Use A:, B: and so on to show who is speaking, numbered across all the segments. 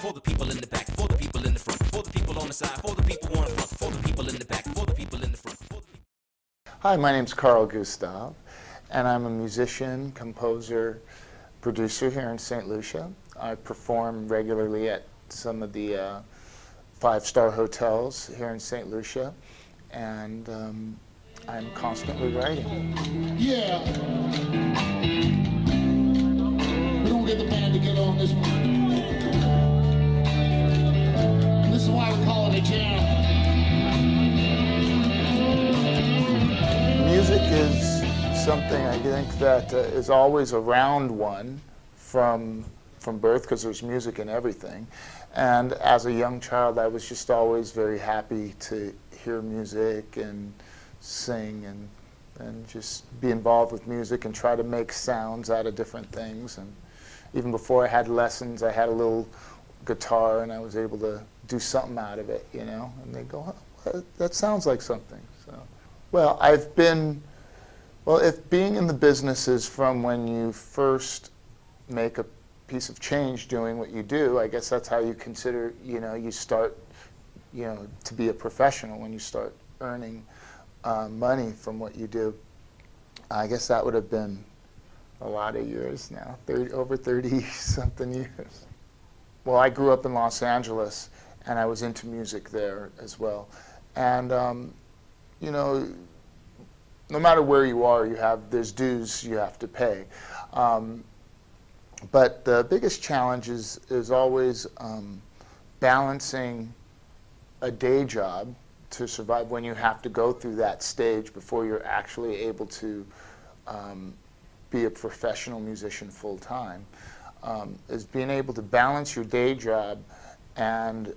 A: for the people in the back, for the people in the front, for the people on the side, for the people on the front, for the people in the back, for the people in the front.
B: Hi, my name's Gustave, and I'm a musician, composer, producer here in St. Lucia. I perform regularly at some of the five-star hotels here in St. Lucia, and I'm constantly writing.
C: Yeah. We're gonna get the band together on this one. And this is why we call it a jam.
B: Music is something I think that is always around one from birth, because there's music in everything. And as a young child, I was just always very happy to hear music and sing and just be involved with music and try to make sounds out of different things. And even before I had lessons, I had a little guitar and I was able to do something out of it, you know. And they go, oh, that sounds like something. So, well, if being in the business is from when you first make a piece of change doing what you do, I guess that's how you consider, you know, you start, you know, to be a professional when you start earning money from what you do. I guess that would have been a lot of years now, over 30-something years. Well, I grew up in Los Angeles, and I was into music there as well. And, you know, no matter where you are, there's dues you have to pay. But the biggest challenge is always balancing a day job to survive when you have to go through that stage before you're actually able to be a professional musician full time. Is being able to balance your day job and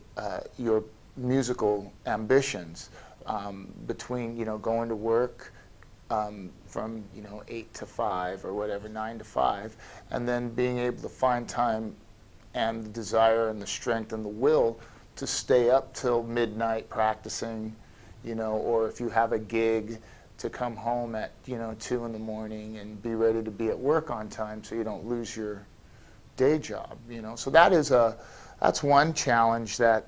B: your musical ambitions between, you know, going to work from, you know, 8 to 5 or whatever, 9 to 5, and then being able to find time and the desire and the strength and the will to stay up till midnight practicing, you know, or if you have a gig, to come home at, you know, 2 in the morning and be ready to be at work on time so you don't lose your day job, you know. So that's one challenge that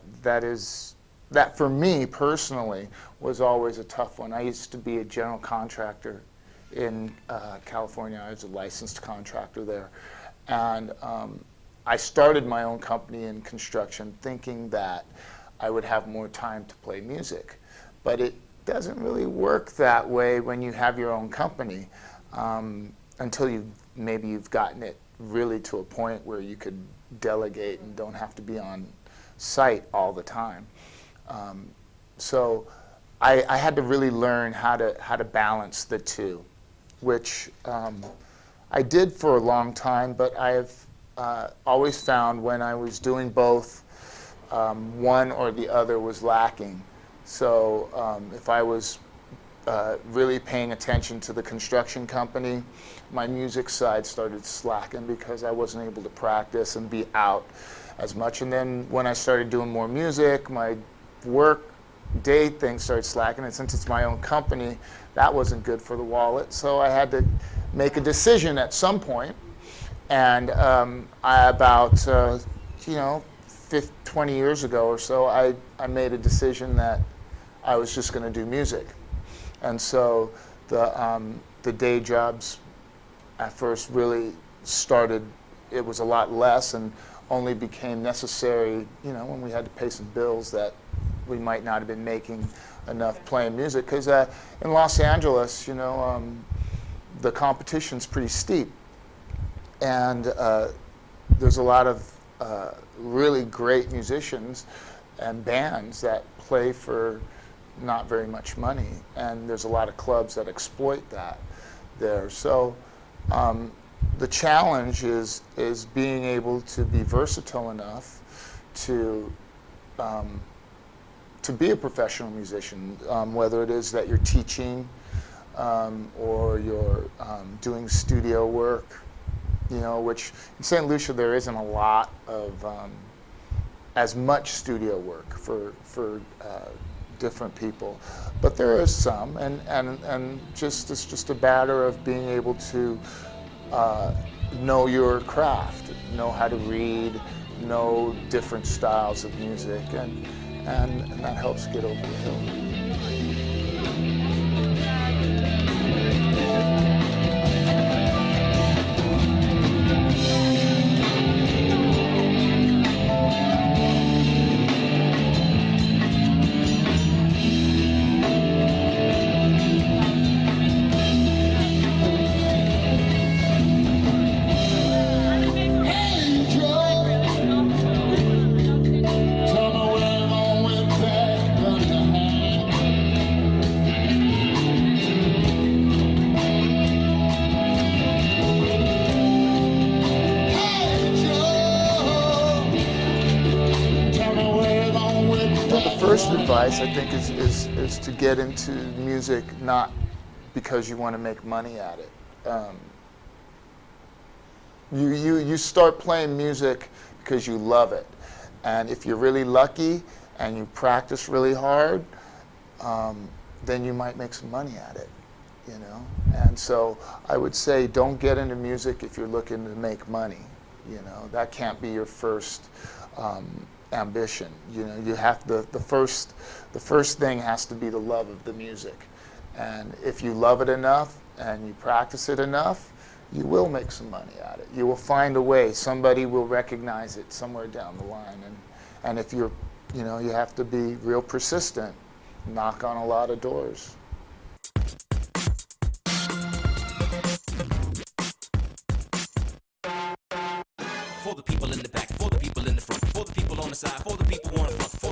B: for me personally was always a tough one. I used to be a general contractor in California. I was a licensed contractor there. And I started my own company in construction thinking that I would have more time to play music. But it doesn't really work that way when you have your own company until maybe you've gotten it really to a point where you could delegate and don't have to be on site all the time. So I had to really learn how to balance the two, which I did for a long time, but I've always found when I was doing both, one or the other was lacking. So if I was really paying attention to the construction company, my music side started slacking because I wasn't able to practice and be out as much. And then when I started doing more music, my work day thing started slacking, and since it's my own company, that wasn't good for the wallet. So I had to make a decision at some point, and about 20 years ago or so, I made a decision that I was just going to do music. And so the day jobs at first really started, it was a lot less and only became necessary, you know, when we had to pay some bills that we might not have been making enough playing music. Because in Los Angeles, you know, the competition's pretty steep. And there's a lot of really great musicians and bands that play for not very much money. And there's a lot of clubs that exploit that there. So the challenge is being able to be versatile enough to be a professional musician, whether it is that you're teaching or you're doing studio work, you know, which in St. Lucia there isn't a lot of as much studio work for different people, but there is some, and it's just a matter of being able to know your craft, know how to read, know different styles of music, and that helps get over the hill.
C: Hey, Joe, tell me where I'm going with that gun in the hand. Hey, Joe, tell me where I'm going with
B: Well,
C: that
B: the first
C: gun.
B: advice, I think, is to get into music not because you want to make money at it. You start playing music because you love it, and if you're really lucky and you practice really hard, then you might make some money at it, you know. And so I would say don't get into music if you're looking to make money. You know, that can't be your first ambition. You know, you have the first thing has to be the love of the music, and if you love it enough and you practice it enough, you will make some money at it. You will find a way. Somebody will recognize it somewhere down the line, and if you're, you know, you have to be real persistent, knock on a lot of doors.
A: For the people in the back, for the people in the front, for the people on the side, for the people who want to front,